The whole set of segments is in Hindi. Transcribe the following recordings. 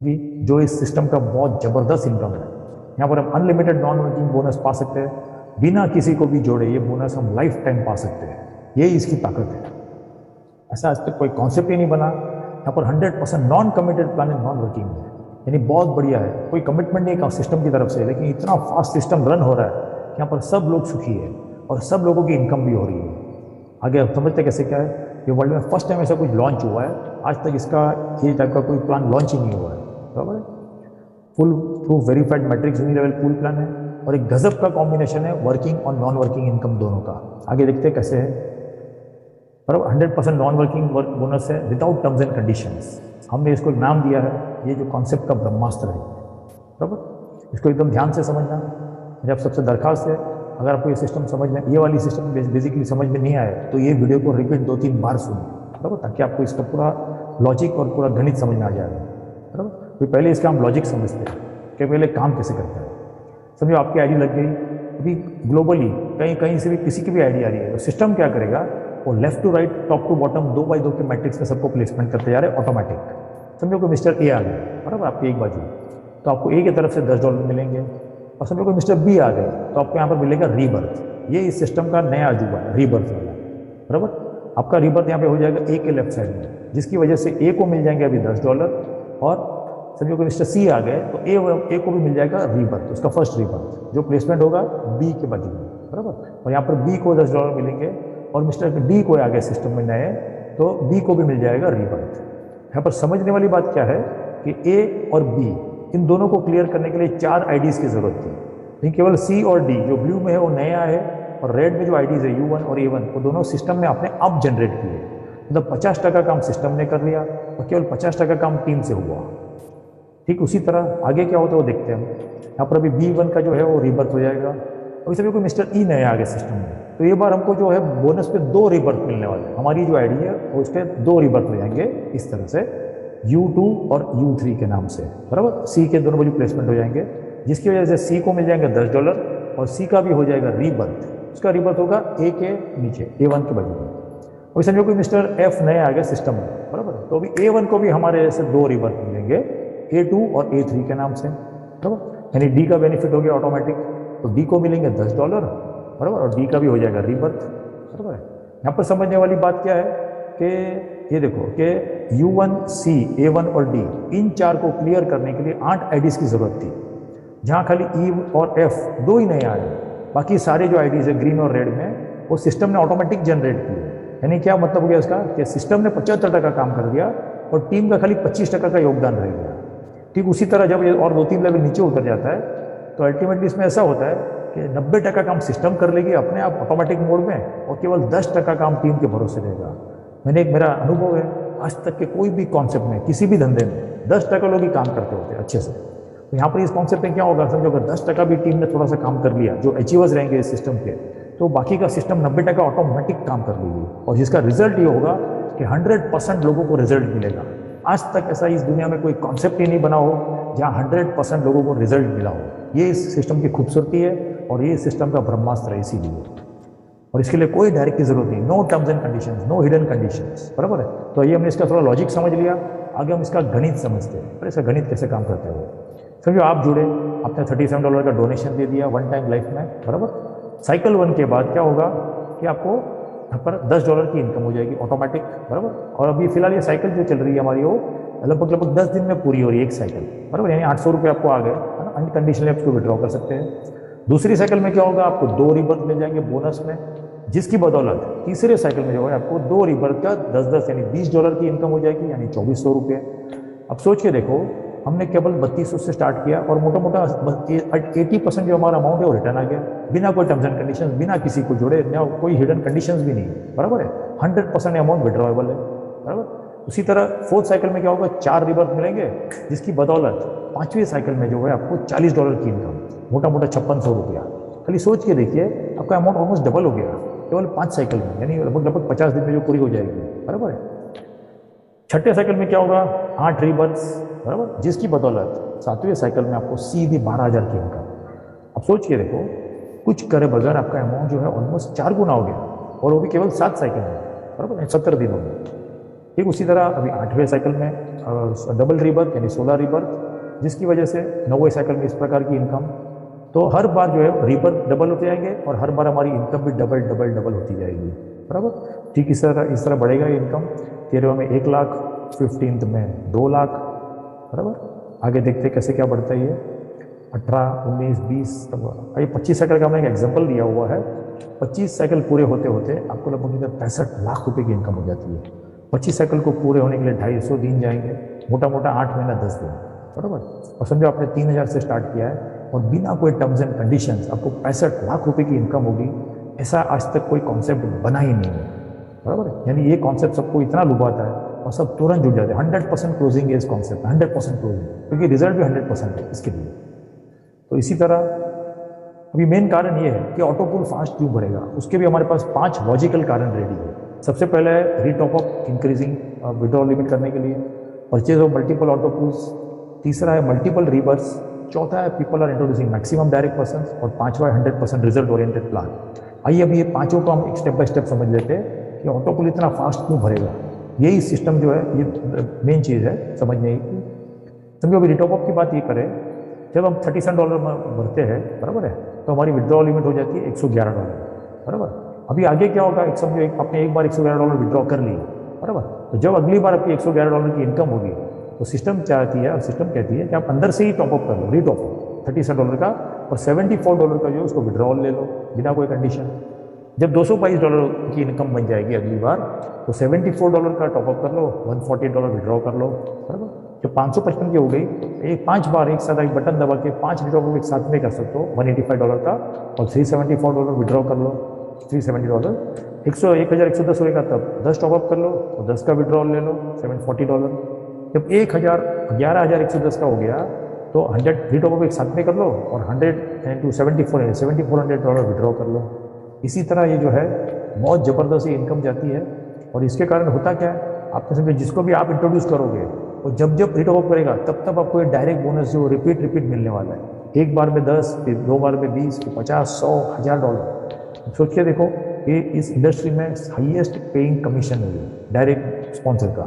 भी जो इस सिस्टम का बहुत ज़बरदस्त इनकम है। यहाँ पर हम अनलिमिटेड नॉन वर्किंग बोनस पा सकते हैं, बिना किसी को भी जोड़े ये बोनस हम लाइफ टाइम पा सकते हैं। ये इसकी ताकत है। ऐसा आज तक कोई कॉन्सेप्ट ही नहीं बना। यहाँ पर 100% non committed plan non working है, यानी बहुत बढ़िया है। कोई कमिटमेंट नहीं सिस्टम की तरफ से, लेकिन इतना फास्ट सिस्टम रन हो रहा है कि यहाँ पर सब लोग सुखी है और सब लोगों की इनकम भी हो रही है। आगे आप समझते कैसे क्या है। ये वर्ल्ड में फर्स्ट टाइम ऐसा कुछ लॉन्च हुआ है, आज तक इसका ये टाइप का कोई प्लान लॉन्च ही नहीं हुआ है। बराबर है। Full through verified matrix unilevel pool plan है और एक गजब का कॉम्बिनेशन है वर्किंग और नॉन वर्किंग इनकम दोनों का। आगे देखते हैं कैसे है। बराबर 100% नॉन वर्किंग वर्क बोनस है विदाउट टर्म्स एंड कंडीशंस। हमने इसको एक नाम दिया है, ये जो कॉन्सेप्ट का ब्रह्मास्त्र है। बराबर, इसको एकदम ध्यान से समझना। मेरी आप सबसे दरखास्त है, अगर आपको ये सिस्टम समझ में, ये वाली सिस्टम बेसिकली समझ में नहीं आए तो ये वीडियो को रिपीट 2-3 बार सुनिए। बराबर, ताकि आपको इसका पूरा लॉजिक और पूरा गणित समझ में आ जाएगा। बराबर, तो पहले इसका हम लॉजिक समझते हैं कि पहले काम कैसे करता है। समझो आपकी आईडी लग गई, अभी ग्लोबली कहीं कहीं से भी किसी की भी आईडी आ रही है, तो सिस्टम क्या करेगा, वो left to right top to bottom 2x2 के मैट्रिक्स में सबको प्लेसमेंट करते जा रहे हैं ऑटोमेटिक। समझो कि मिस्टर ए आ गए, बराबर आपकी एक बाजू, तो आपको ए की तरफ से $10 मिलेंगे। और समझो कि मिस्टर बी आ गए, तो आपको यहाँ पर मिलेगा रीबर्थ। ये इस सिस्टम का नया अजूबा है, रीबर्थ वाला। बराबर, आपका रीबर्थ यहाँ पे हो जाएगा ए के लेफ्ट साइड में, जिसकी वजह से ए को मिल जाएंगे अभी $10। और समझो कि मिस्टर सी आ गए, तो ए को भी मिल जाएगा रीबर्थ, उसका फर्स्ट रीबर्थ जो प्लेसमेंट होगा बी के बाजू में। बराबर, और यहाँ पर बी को $10 मिलेंगे और मिस्टर डी को आ गए सिस्टम में नए, तो बी को भी मिल जाएगा रीबर्थ। यहाँ पर समझने वाली बात क्या है कि ए और बी इन दोनों को क्लियर करने के लिए 4 आईडीज की जरूरत थी, लेकिन केवल सी और डी जो ब्लू में है वो नया है, और रेड में जो आईडीज है U1 और A1 वो दोनों सिस्टम में आपने अब जनरेट किए। मतलब 50% काम सिस्टम ने कर लिया और केवल 50% काम टीम से हुआ। ठीक उसी तरह आगे क्या होता है वो देखते हैं हम। यहाँ पर अभी B1 का जो है वो रीबर्थ हो जाएगा। अभी सभी को मिस्टर ई नया आगे सिस्टम में, तो ये बार हमको जो है बोनस पे 2 रीबर्थ मिलने वाले हैं। हमारी जो आईडी है वो उसके 2 रीबर्थ हो जाएंगे इस तरह से, U2 और U3 के नाम से। बराबर, सी के दोनों बाजू प्लेसमेंट हो जाएंगे, जिसकी वजह से सी को मिल जाएंगे $10 और सी का भी हो जाएगा रीबर्थ। उसका रीबर्थ होगा ए के नीचे A1 के बाजू में। अभी समझो कि मिस्टर एफ नए आ गए सिस्टम में। बराबर, तो अभी A1 को भी हमारे ऐसे 2 रीबर्थ मिलेंगे, A2 और A3 के नाम से। बराबर, यानी डी का बेनिफिट हो गया ऑटोमेटिक, तो डी को मिलेंगे $10। बराबर, और डी का भी हो जाएगा रीबर्थ। बराबर है। यहाँ पर समझने वाली बात क्या है कि ये देखो कि U1, C, A1 और D इन 4 को क्लियर करने के लिए 8 आईडीज की जरूरत थी, जहाँ खाली E और F 2 ही नहीं आए। बाकी सारे जो आईडीज है ग्रीन और रेड में वो सिस्टम ने ऑटोमेटिक जनरेट किए। यानी क्या मतलब हो गया इसका कि सिस्टम ने 75% काम कर दिया और टीम का खाली 25% का योगदान रह गया। ठीक उसी तरह जब ये और 2-3 लेवल नीचे उतर जाता है तो अल्टीमेटली इसमें ऐसा होता है कि 90% काम सिस्टम कर लेगी अपने आप ऑटोमेटिक मोड में, और केवल 10% काम टीम के भरोसे रहेगा। मेरा अनुभव है, आज तक के कोई भी कॉन्सेप्ट में किसी भी धंधे में 10% लोग ही काम करते होते हैं अच्छे से। तो यहाँ पर इस कॉन्सेप्ट में क्या होगा, समझो अगर 10% भी टीम ने थोड़ा सा काम कर लिया, जो अचीवर्स रहेंगे इस सिस्टम के, तो बाकी का सिस्टम 90% ऑटोमेटिक काम कर लेगी, और जिसका रिजल्ट ये होगा कि 100% लोगों को रिजल्ट मिलेगा। आज तक ऐसा इस दुनिया में कोई कॉन्सेप्ट ही नहीं बना हो जहाँ 100% लोगों को रिजल्ट मिला हो। ये इस सिस्टम की खूबसूरती है और ये सिस्टम का ब्रह्मास्त्र है इसीलिए। और इसके लिए कोई डायरेक्ट की जरूरत नहीं, no terms and conditions, no hidden conditions. बराबर है। तो ये हमने इसका थोड़ा लॉजिक समझ लिया, आगे हम इसका गणित समझते हैं। पर इसका गणित कैसे काम करता है वो समझो। आप जुड़े, आपने $37 का डोनेशन दे दिया वन टाइम लाइफ में। बराबर, साइकिल 1 के बाद क्या होगा कि आपको यहाँ पर $10 की इनकम हो जाएगी ऑटोमेटिक। बराबर, और अभी फिलहाल ये साइकिल जो चल रही है हमारी वो लगभग 10 दिन में पूरी हो रही है एक साइकिल। बराबर, यानी ₹800 आपको आ गए, है ना। अनकंडीशनली आप उसको विड्रॉ कर सकते हैं। दूसरी साइकिल में क्या होगा, आपको 2 रीबर्थ मिल जाएंगे बोनस में, जिसकी बदौलत तीसरे साइकिल में जो है आपको 2 रीबर्थ का 10-10 यानी $20 की इनकम हो जाएगी, यानी ₹2400। अब सोच के देखो, हमने केवल 3200 से स्टार्ट किया और मोटा मोटा 80% जो हमारा अमाउंट है वो रिटर्न आ गया, बिना कोई टर्म्स एंड कंडीशन, बिना किसी को जुड़े, ना कोई हिडन कंडीशंस भी नहीं। बराबर है, 100% अमाउंट विड्रॉएबल है। बराबर, उसी तरह 4th साइकिल में क्या होगा, 4 रिबर्थ मिलेंगे, जिसकी बदौलत 5वीं साइकिल में जो है आपको $40 की इनकम, मोटा मोटा ₹5600। खाली सोच के देखिए, आपका अमाउंट ऑलमोस्ट डबल हो गया केवल 5 साइकिल में, यानी लगभग 50 दिन में जो पूरी हो जाएगी। बराबर है। 6ठे साइकिल में क्या होगा, 8 रीबर्थ्स। बराबर, जिसकी बदौलत 7वें साइकिल में आपको सीधी 12,000 की इनकम। अब सोच के देखो, कुछ करे बगैर आपका अमाउंट जो है ऑलमोस्ट 4 गुना हो गया, और वो भी केवल 7 साइकिल में। बराबर, 70 दिनों में। ठीक उसी तरह अभी 8वें साइकिल में डबल रीबर्थ यानी 16 रीबर्थ, जिसकी वजह से 9वें साइकिल में इस प्रकार की इनकम। तो हर बार जो है रीबर्थ डबल होते जाएंगे और हर बार हमारी इनकम भी डबल डबल डबल होती जाएगी, बराबर। ठीक इस तरह बढ़ेगा ये इनकम। 13वें में 1 लाख, 15th में 2 लाख, बराबर। आगे देखते कैसे क्या बढ़ता है ये। 18, 19, 20, ये 25 साइकिल का हमने एक एग्जाम्पल दिया हुआ है। 25 साइकिल पूरे होते होते आपको लगभग 65 लाख रुपए की इनकम हो जाती है। 25 साइकिल को पूरे होने के लिए 250 दिन जाएंगे, मोटा मोटा 8 महीना 10 दिन, बराबर। और समझो आपने 3000 से स्टार्ट किया है और बिना कोई टर्म्स एंड कंडीशंस आपको 65 लाख रुपए की इनकम होगी, ऐसा आज तक कोई कॉन्सेप्ट बना ही नहीं है, बराबर। यानी ये कॉन्सेप्ट सबको इतना लुभाता है और सब तुरंत जुड़ जाते हैं। 100% क्लोजिंग है इस कॉन्सेप्ट, 100% क्लोजिंग, क्योंकि रिजल्ट भी 100% है इसके लिए। तो इसी तरह अभी मेन कारण ये है कि ऑटो पूल फास्ट क्यों बढ़ेगा, उसके भी हमारे पास 5 लॉजिकल कारण रेडी है। सबसे पहले है retop up increasing withdrawal limit करने के लिए, purchase of multiple auto pools. तीसरा है मल्टीपल रिवर्स। चौथा है people are introducing maximum direct person. और पांचवा है 100% रिजल्ट ओरिएंटेड प्लान। आइए अभी ये पांचों को हम स्टेप बाय स्टेप समझ लेते हैं कि ऑटो पूल इतना फास्ट क्यों भरेगा। यही सिस्टम जो है ये मेन चीज़ है समझने की। समझो अभी रिटॉप अप की बात ये करें, जब हम $37 में भरते हैं, बराबर है, तो हमारी विड्रॉल लिमिट हो जाती है $111, बराबर। अभी आगे क्या होगा, एक समझो आपने एक बार $111 विड्रॉ कर ली, बराबर। तो जब अगली बार आपकी $111 की इनकम होगी तो सिस्टम चाहती है और सिस्टम कहती है कि आप अंदर से ही टॉपअप कर लो, रीटॉप $37 का, और $74 का जो है उसको विड्रॉल ले लो बिना कोई कंडीशन। जब $222 की इनकम बन जाएगी अगली बार, तो $74 का टॉपअप कर लो, $148 विड्रॉ कर लो, बराबर। जब 555 की हो गई, एक 5 बार एक साथ एक बटन दबा के 5 विड्रॉ एक साथ में कर सकते हो $185 का, और $374 विड्रॉ कर लो, $370। 1110 होएगा तब 10 टॉपअप कर लो और 10 का विड्रॉल ले लो, $740। जब 11,110 का हो गया तो 100 रीटॉपअप एक साथ में कर लो और 100 into 7400 विड्रॉ कर लो। इसी तरह ये जो है बहुत ज़बरदस्त इनकम जाती है। और इसके कारण होता क्या है, आपने समझे जिसको भी आप इंट्रोड्यूस करोगे वो जब जब रीटॉपअप करेगा तब तब आपको ये डायरेक्ट बोनस जो रिपीट मिलने वाला है। एक बार में 10, फिर 2 बार में 20, फिर 50, 100, $1000। सोच के देखो, ये इस इंडस्ट्री में हाईएस्ट पेइंग कमीशन है ये डायरेक्ट स्पॉन्सर का।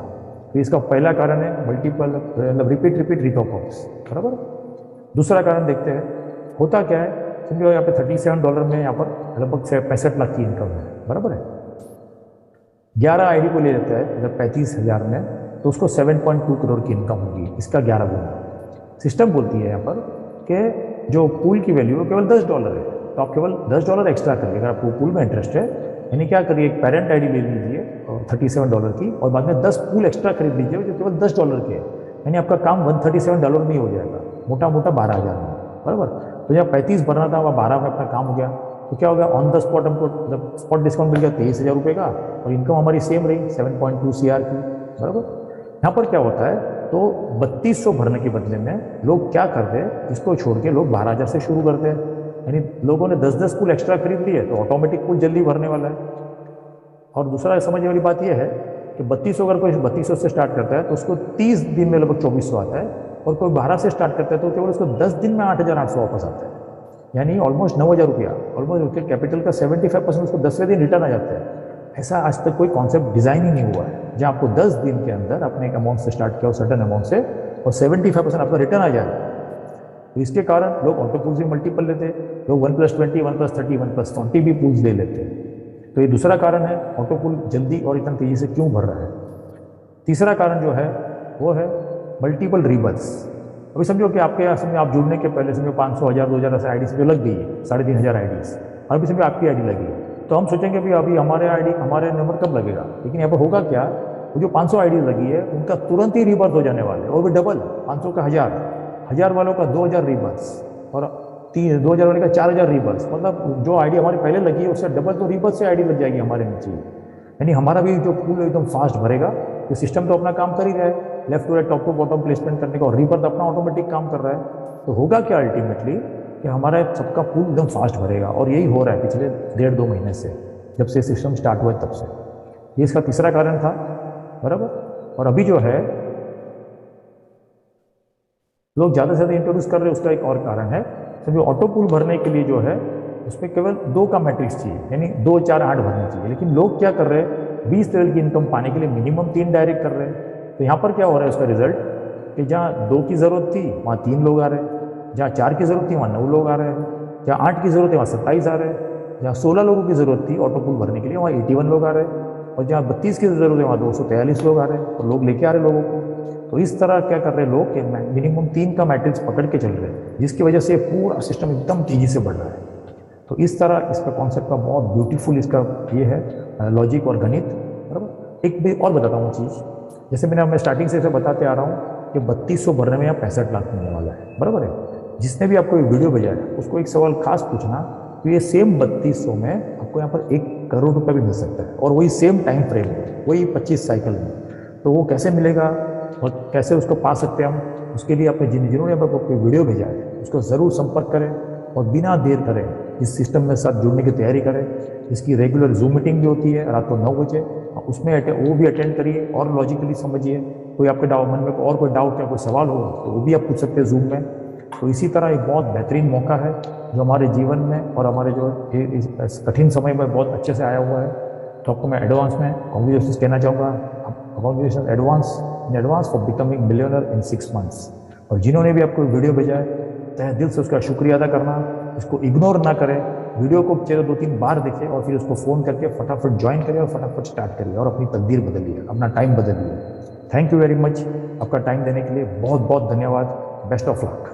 तो इसका पहला कारण है मल्टीपल मतलब रिपीट रीटॉपअप्स, बराबर। दूसरा कारण देखते हैं, होता क्या है, समझो यहाँ पे $37 में यहाँ पर लगभग 65 लाख की इनकम है, बराबर है। 11 आईडी को ले लेता है मतलब 35,000 में, तो उसको 7.2 करोड़ की इनकम होगी, इसका 11 गुना। सिस्टम बोलती है यहाँ पर कि जो पूल की वैल्यू है केवल $10 है, तो आप केवल $10 एक्स्ट्रा करिए अगर आपको पूल में इंटरेस्ट है। यानी क्या करिए, एक पेरेंट आईडी ले लीजिए $37 की, और बाद में 10 पूल एक्स्ट्रा खरीद लीजिए जो केवल $10 के हैं। यानी आपका काम $137 में ही हो जाएगा, मोटा मोटा 12,000 में, बराबर। तो जब 35 भरना था वह 12 में अपना काम हो गया, तो क्या हो गया, ऑन द स्पॉट हमको मतलब स्पॉट डिस्काउंट मिल गया 23,000 रुपये का, और इनकम हमारी सेम रही 7.2 CR की, बराबर। यहाँ पर क्या होता है, तो 3200 भरने के बदले में लोग क्या करते हैं, इसको छोड़ के लोग 12,000 से शुरू करते हैं। यानी लोगों ने 10-10 पूल एक्स्ट्रा खरीद लिए तो ऑटोमेटिक पूल जल्दी भरने वाला है। और दूसरा समझने वाली बात यह है कि 3200 अगर कोई 3200 से स्टार्ट करता है तो उसको 30 दिन में लगभग 2400 आता है, और कोई 12 से स्टार्ट करता है तो केवल उसको 10 दिन में 8,800 वापस आता है। यानी ऑलमोस्ट 9,000 रुपया, ऑलमोस्ट उसके कैपिटल का 75% उसको 10वें दिन रिटर्न आ जाता है। ऐसा आज तक कोई कॉन्सेप्ट डिजाइन ही नहीं हुआ है जहाँ आपको 10 दिन के अंदर अपने एक अमाउंट से स्टार्ट किया और सर्टन अमाउंट से, और 75% आपका रिटर्न आ जाए। तो इसके कारण लोग ऑटो पूल्स भी मल्टीपल लेते हैं, लोग 1+20, 1+30, 1+20 भी पूल्स ले लेते हैं। तो ये दूसरा कारण है ऑटो पूल जल्दी और इतना तेजी से क्यों भर रहा है। तीसरा कारण जो है वो है मल्टीपल रीबर्थ्स। अभी समझो कि आपके यहाँ समझो आप जुड़ने के पहले समझो 500, 1000, 2000 ऐसे आईडी समझो लग गई है, 3,500 आईडीज, और अभी समझो आपकी आईडी लगी है, तो हम सोचेंगे भी अभी हमारे नंबर कब लगेगा। लेकिन यहाँ पर होगा क्या, वो जो 500 आईडी लगी है उनका तुरंत ही रीबर्थ हो जाने वाले, और भी डबल, 500 का 1000 वालों का 2,000 रीबर्थ्स, और 2,000 वाले का 4,000 रीबर्थ्स। मतलब जो आईडी हमारी पहले लगी है उससे डबल तो रीबर्थ से आईडी लग जाएगी हमारे नीचे। यानी हमारा भी जो पूल एकदम फास्ट भरेगा। ये सिस्टम तो अपना काम कर ही रहा है, left to right, top to bottom placement करने का, और रीबर्थ अपना ऑटोमेटिक काम कर रहा है। तो होगा क्या अल्टीमेटली कि हमारा सबका पूल एकदम फास्ट भरेगा, और यही हो रहा है पिछले 1.5-2 महीने से, जब से सिस्टम स्टार्ट हुआ है तब से। ये इसका तीसरा कारण था, बराबर। और अभी जो है लोग ज़्यादा से ज़्यादा इंट्रोड्यूस कर रहे हैं, उसका एक और कारण है। समझो ऑटो पूल भरने के लिए जो है उसमें केवल 2 का मैट्रिक्स चाहिए, यानी 2, 4, 8 भरना चाहिए। लेकिन लोग क्या कर रहे हैं, 20 लेवल की इनकम पाने के लिए मिनिमम 3 डायरेक्ट कर रहे हैं। तो यहाँ पर क्या हो रहा है उसका रिजल्ट कि जहाँ 2 की ज़रूरत थी वहाँ 3 लोग आ रहे हैं, जहाँ 4 की ज़रूरत थी वहाँ 9 लोग आ रहे हैं, जहाँ 8 की ज़रूरत है वहाँ 27 आ रहे हैं, जहाँ 16 लोगों की ज़रूरत थी ऑटो पूल भरने के लिए वहाँ 81 लोग आ रहे हैं, और जहाँ 32 की ज़रूरत है वहाँ 243 लोग आ रहे हैं, और लोग लेके आ रहे हैं लोगों को। तो इस तरह क्या कर रहे हैं लोग कि मिनिमम 3 का मैट्रिक्स पकड़ के चल रहे हैं, जिसकी वजह से पूरा सिस्टम एकदम तेजी से बढ़ रहा है। तो इस तरह इसका कॉन्सेप्ट का बहुत ब्यूटीफुल इसका ये है लॉजिक और गणित, बराबर। एक भी और बताता हूँ चीज़, जैसे मैं स्टार्टिंग से बताते आ रहा हूँ कि 3200 भरने में यहाँ 65 लाख मिलने वाला है, बराबर है। जिसने भी आपको ये वीडियो भेजा है उसको एक सवाल खास पूछना, तो ये सेम 3200 में आपको यहाँ पर 1 करोड़ रुपये भी मिल सकता है, और वही सेम टाइम फ्रेम में, वही 25 साइकिल में। तो वो कैसे मिलेगा और कैसे उसको पा सकते हैं हम, उसके लिए आपने जिन्होंने आपको वीडियो भेजा है उसको ज़रूर संपर्क करें, और बिना देर करें इस सिस्टम में साथ जुड़ने की तैयारी करें। इसकी रेगुलर जूम मीटिंग भी होती है रात को 9 बजे, उसमें वो भी अटेंड करिए और लॉजिकली समझिए। कोई आपके मन में और कोई डाउट या कोई सवाल हो तो वो भी आप पूछ सकते हैं जूम में। तो इसी तरह एक बहुत बेहतरीन मौका है जो हमारे जीवन में और हमारे जो इस कठिन समय में बहुत अच्छे से आया हुआ है। तो आपको मैं एडवांस में कॉन्ग्रेचुलेशन कहना चाहूँगा, congratulation advance for becoming millionaire in 6 months. और जिन्होंने भी आपको वीडियो भेजा है तहे दिल से उसका शुक्रिया अदा करना, इसको इग्नोर ना करें, वीडियो को चलो 2-3 बार देखें और फिर उसको फ़ोन करके फटाफट ज्वाइन करिए और फटाफट स्टार्ट करिए और अपनी तकदीर बदलिए, अपना टाइम बदलिए। थैंक यू वेरी मच, आपका टाइम देने के लिए बहुत बहुत धन्यवाद। Best of luck.